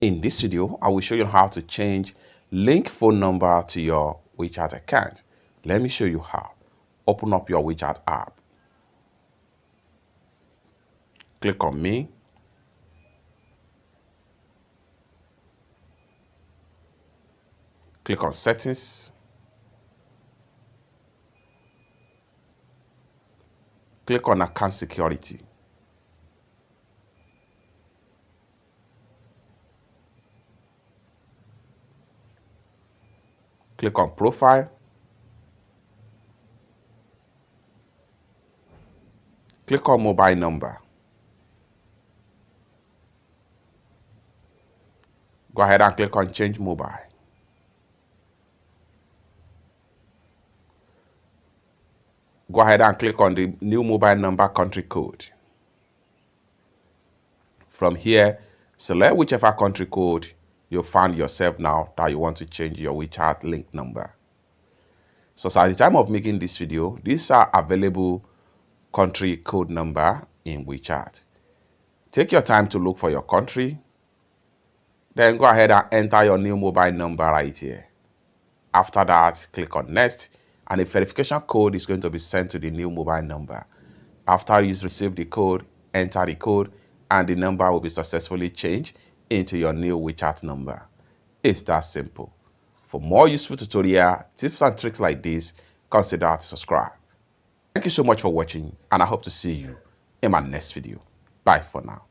In this video, I will show you how to change link phone number to your WeChat account. Let me show you how. Open up your WeChat app. Click on Me. Click on Settings. Click on Account Security. Click on Profile. Click on Mobile Number. Go ahead and click on Change Mobile. Go ahead and click on the new mobile number country code. From here, select whichever country code you find yourself now that you want to change your WeChat link number. So at the time of making this video, these are available country code number in WeChat. Take your time to look for your country. Then go ahead and enter your new mobile number right here. After that, click on Next, and a verification code is going to be sent to the new mobile number. After you receive the code, enter the code, and the number will be successfully changed into your new WeChat number. It's that simple. For more useful tutorial, tips and tricks like this, consider to subscribe. Thank you so much for watching, and I hope to see you in my next video. Bye for now.